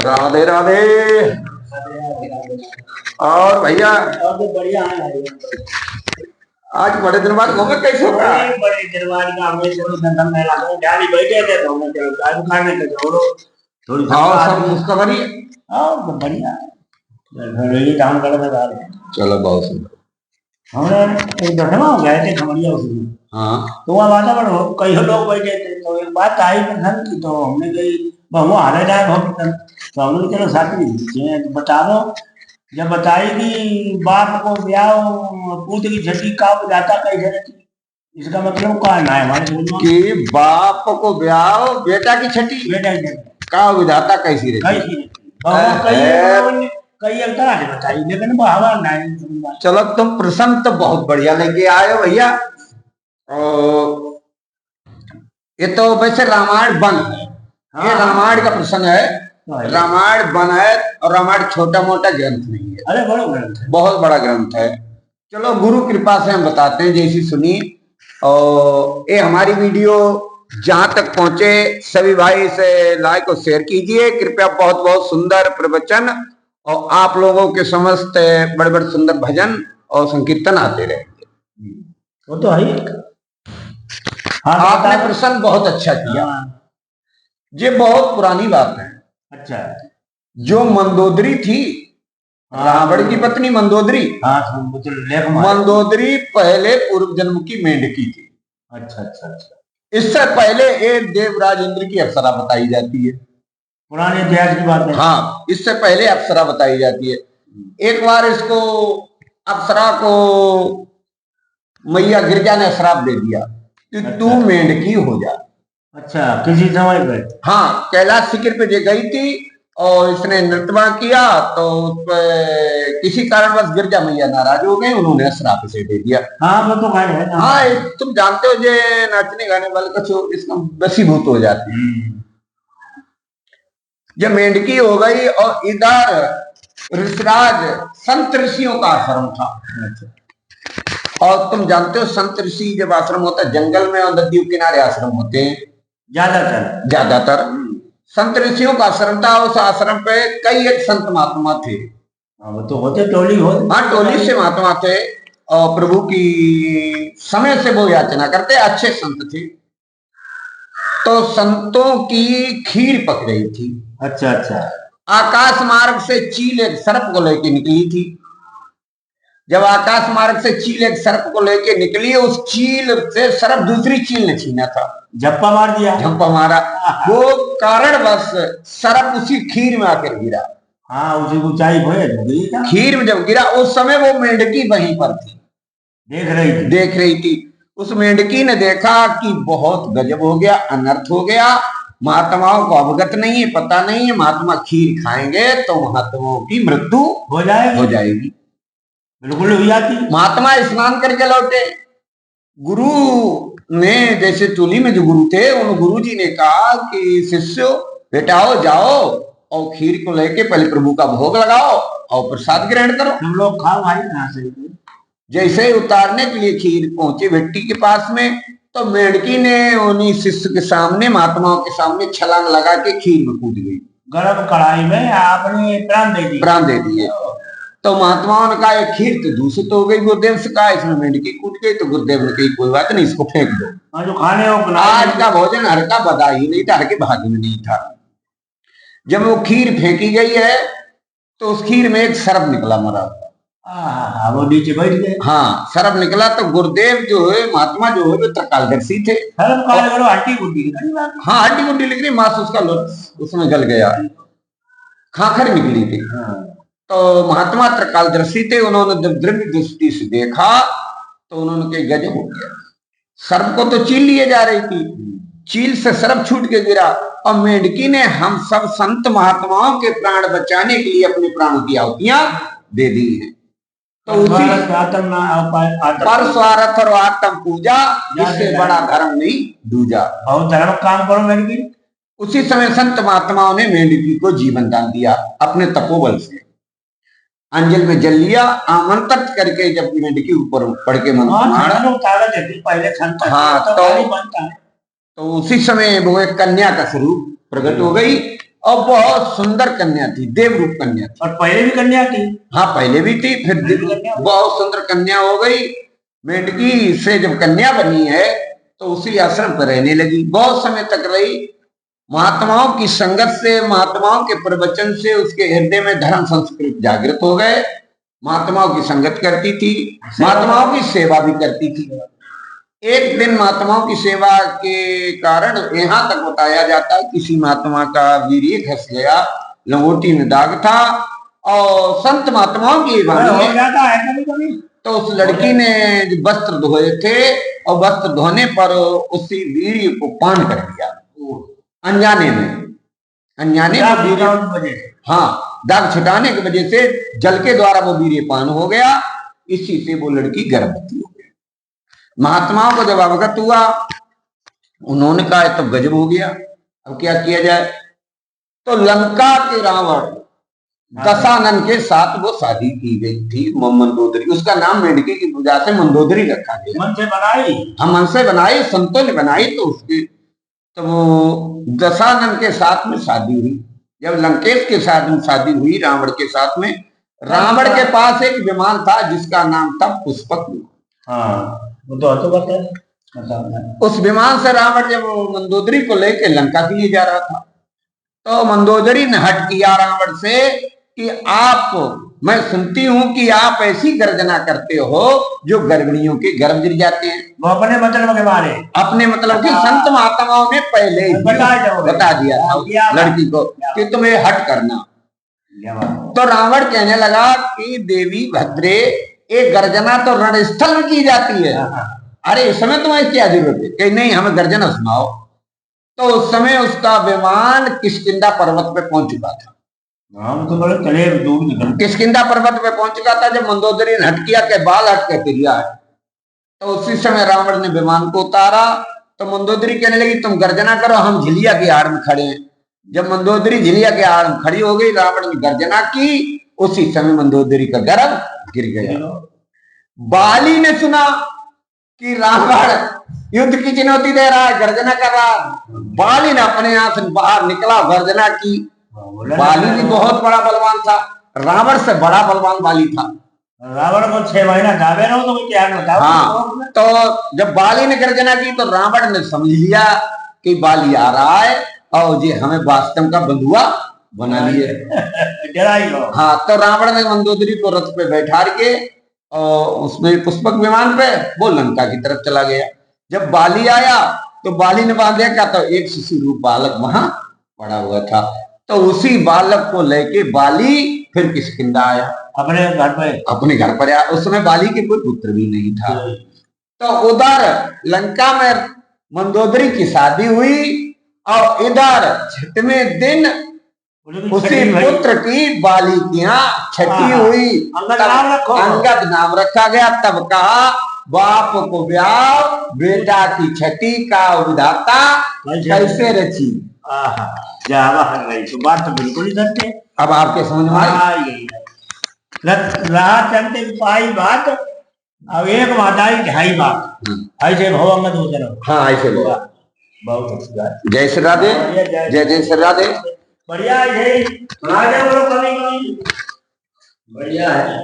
राधे राधे। और भैया और तो बढ़िया है। आज बड़े दिन बाद घूमे, कैसे होगा? बड़े दिन बाद का हमें चलो धंधा में लगा गाड़ी बैठे थे तो हमने चलो चाय खाने के छोड़ो थोड़ी सब खुशखबरी। हाँ तो बढ़िया है काम करने जा रहे हैं। चलो बहुत सुंदर। हमने एक दफा गए थे खमड़िया उसमें। हाँ तो वहाँ वातावरण कई लोग बैठे थे तो एक बात आई पसंद की तो हमने कही बहु हारे जाए बहुत पसंद तो हमने चलो साथी तो बता दो। जब बताई कि बाप को ब्याह पूत की छठी का जाता कैसे रहती इसका मतलब क्या है हमारे कि बाप को ब्याह बेटा की छठी बेटा की छठी का विधाता कैसी रहती कई एक तरह से बताई लेकिन हवा नहीं। चलो तुम प्रसन्न तो बहुत बढ़िया लेके आए हो भैया। और ये तो वैसे रामायण वन है। हाँ, ये रामायण का प्रसंग है। रामायण वन है और रामायण छोटा मोटा ग्रंथ नहीं है। अरे बड़ा ग्रंथ है, बहुत बड़ा ग्रंथ है। चलो गुरु कृपा से हम बताते हैं जैसी सुनी। और ये हमारी वीडियो जहां तक पहुंचे सभी भाई से लाइक और शेयर कीजिए कृपया। बहुत बहुत सुंदर प्रवचन और आप लोगों के समस्त बड़े बड़े सुंदर भजन और संकीर्तन आते रहेंगे। वो तो है। हाँ, आपने प्रसंग बहुत अच्छा किया। ये बहुत पुरानी बात है। अच्छा जो मंदोदरी थी रावण की पत्नी मंदोदरी। मंदोदरी पहले पूर्व जन्म की मेंढकी थी। अच्छा अच्छा अच्छा। इससे पहले एक देवराज इंद्र की अप्सरा बताई जाती है। पुराने इतिहास की बात है। हाँ इससे पहले अप्सरा बताई जाती है। एक बार इसको अप्सरा को मैया गिरजा ने श्राप दे दिया कि तू मेंढकी हो जा। अच्छा किसी समय पे? हाँ कैलाश शिखर पे जे गई थी और इसने नृत्य किया तो किसी कारणवश गिरजा मैया नाराज हो गई, उन्होंने श्राप से दे दिया। हाँ वो तो है। हाँ तुम जानते हो जे नाचने गाने वाले कुछ इसका वशीभूत हो जाते हैं। जब मेंढकी हो गई और इधर ऋषिराज संत ऋषियों का आश्रम था। और तुम जानते हो संत ऋषि जब आश्रम होता है जंगल में और नदियों किनारे आश्रम होते हैं ज्यादातर संत ऋषियों का आश्रम था। उस आश्रम पे कई एक संत महात्मा थे। वो तो होते टोली हो। हाँ टोली से महात्मा थे और प्रभु की समय से वो याचना करते, अच्छे संत थे। तो संतों की खीर पक रही थी। अच्छा अच्छा। आकाश मार्ग से चील एक सर्प को लेके निकली थी। जब आकाश मार्ग से चील एक सर्प को लेके निकली उस चील से सर्प दूसरी चील ने छीना था। झप्पा मार दिया। झप्पा मारा वो कारणवश सर्प उसी खीर में आकर गिरा। हाँ उसी ऊंचाई खीर में जब गिरा उस समय वो मेंढकी वहीं पर थी, देख रही थी। उस मेंढकी ने देखा कि बहुत गजब हो गया, अनर्थ हो गया। महात्माओं को अवगत नहीं है, पता नहीं है महात्मा खीर खाएंगे तो महात्माओं की मृत्यु हो जाएगी। बिल्कुल हुई जाती। महात्मा स्नान करके लौटे। गुरु ने जैसे टोली में जो गुरु थे उन गुरु जी ने कहा कि शिष्यो बेटाओ जाओ और खीर को लेके पहले प्रभु का भोग लगाओ और प्रसाद ग्रहण करो। हम लोग खाओ भाई कहां से। जैसे उतारने के लिए खीर पहुंची भट्टी के पास में तो मेंढकी ने उन्हीं शिष्य के सामने महात्माओं के सामने छलांग लगा के खीर में कूद गई। गर्म कढ़ाई में आपने प्राण दे दिए। तो महात्माओं ने कहा ये खीर तो दूषित हो गई। गुरुदेव से कहा इसमें मेंढकी कूद गई तो गुरुदेव ने कही कोई बात नहीं इसको फेंक दो। जो खाने आज का भोजन हर का बदा ही नहीं था, हर के भाग्य में नहीं था। जब वो खीर फेंकी गई है तो उस खीर में एक सर्प निकला मरा। वो नीचे बैठ गए। हाँ सर्प निकला तो गुरुदेव जो है महात्मा जो है वो त्रिकालदर्शी थे। हड्डी गुड्डी। हाँ हड्डी गुड्डी निकली, मांस उसका उसमें गल गया, खाखर निकली थी। तो महात्मा त्रिकालदर्शी थे, उन्होंने जब द्रव्य दृष्टि से देखा तो उन्होंने कहा गजब हो गया। सर्प को तो चील लिए जा रही थी, चील से सर्प छूट के गिरा और मेंढकी ने हम सब संत महात्माओं के प्राण बचाने के लिए अपने प्राणों की आहुतियां दे दी है। तो उसी परस्वार्थ और आत्म पूजा इससे बड़ा धर्म नहीं दूजा। बहुत धर्म काम करो मेंढकी। उसी समय संत महात्माओं ने मेंढकी को जीवन दान दिया अपने तपोबल से। अंजल में जल लिया, आमंत्रित करके जब मेंढकी ऊपर पड़ के तो उसी समय वो एक कन्या का स्वरूप प्रकट हो गई और बहुत सुंदर कन्या थी, देवरूप कन्या थी। और पहले भी कन्या थी? हाँ पहले भी थी, फिर बहुत सुंदर कन्या हो गई। मेंढकी से जब कन्या बनी है तो उसी आश्रम पर रहने लगी, बहुत समय तक रही। महात्माओं की संगत से, महात्माओं के प्रवचन से उसके हृदय में धर्म संस्कृत जागृत हो गए। महात्माओं की संगत करती थी, महात्माओं की सेवा भी करती थी। एक दिन महात्माओं की सेवा के कारण यहाँ तक बताया जाता है, किसी महात्मा का वीर्य खस गया, लंगोटी में दाग था और संत महात्माओं की वाणी हो जाता है कभी कभी। तो उस लड़की ने जो वस्त्र धोए थे और वस्त्र धोने पर उसी वीर्य को पान कर दिया, अनजाने में, अनजाने में वीर्य, हाँ दाग छिटाने की वजह से जल के द्वारा वो वीर्य पान हो गया। इसी से वो लड़की गर्भवती हो गई। महात्माओं को जब अवगत हुआ, उन्होंने कहा तो गजब हो गया, अब क्या किया जाए। तो लंका के रावण दशानन के साथ वो शादी की गई थी, मंदोदरी, उसका नाम मेंढकी की पूजा से मंदोदरी रखा गया। मन से बनाई, हम मन से बनाई, संतों ने बनाई। तो उसकी तो वो दशानन के साथ में शादी हुई। जब लंकेश के साथ में शादी हुई रावण के साथ में, रावण के पास एक विमान था जिसका नाम था पुष्पक। हाँ वो तो बता। उस विमान से रावण जब मंदोदरी को लेकर लंका के लिए जा रहा था तो मंदोदरी ने हट किया रावण से कि आप, मैं सुनती हूं कि आप ऐसी गर्जना करते हो जो गर्भिणियों के गर्भ गिर जाते हैं। वो अपने मतलब के बारे, अपने मतलब कि संत महात्माओं ने पहले ही बता दिया था लड़की को कि तुम्हें हट करना। तो रावण कहने लगा कि देवी भद्रे, एक गर्जना तो रणस्थल में की जाती है, अरे इस समय तुम्हें क्या जरूरत है कि नहीं हमें गर्जना सुनाओ। तो उस समय उसका विमान किष्किंधा पर्वत पे पहुंच चुका था। तो बड़े चले दूर किष्किंधा पर्वत पे पहुंच चुका था। जब मंदोदरी ने हट किया के बाल हट के फिर है, तो उसी समय रावण ने विमान को उतारा। तो मंदोदरी कहने लगी तुम गर्जना करो, हम झिलिया की आड़ में खड़े हैं। जब मंदोदरी झिलिया के आड़ में खड़ी हो गई, रावण ने गर्जना की, उसी समय मंदोदरी का गर्भ गिर गया। बाली ने सुना कि रावण युद्ध की चुनौती दे रहा है, गर्जना कर रहा है। बाली ने अपने यहाँ से बाहर निकला, गर्जना की। बाली भी बहुत बड़ा बलवान था, रावण से बड़ा बलवान बाली था। रावण को 6 महीना गावे रहो तो क्या बताओ। हाँ, तो जब बाली ने गर्जना की तो रावण ने समझ लिया कि बाली आ रहा है और ये हमें वास्तव का बंधुआ बना लिए। हाँ, तो रावण ने मंदोदरी को रथ पे बैठा के और उसमें पुष्पक विमान पे वो लंका की तरफ चला गया। जब बाली आया तो बाली ने बांधे का तो एक शिशु रूप बालक वहां पड़ा हुआ था। तो उसी बालक को लेके बाली फिर किष्किंधा आया, अपने घर पर आया। उस समय बाली के कोई पुत्र भी नहीं था। तो उधर लंका में मंदोदरी की शादी हुई और इधर 6वें दिन उसी पुत्र की बाली की यहाँ छठी हुई, अंगद नाम रखा गया। तब कहा बाप को ब्याह बेटा की छठी का विधाता कैसे रची। तो बात तो बिल्कुल ही सत्य। अब आपके समझ में आई? रहा चलते पाई बात, अब एक बात आई, ढाई बात ऐसे भवा मत हो चलो। हाँ ऐसे बोला। बहुत अच्छी बात। जय श्री राधे, जय जय श्री राधे। बढ़िया है, बढ़िया है।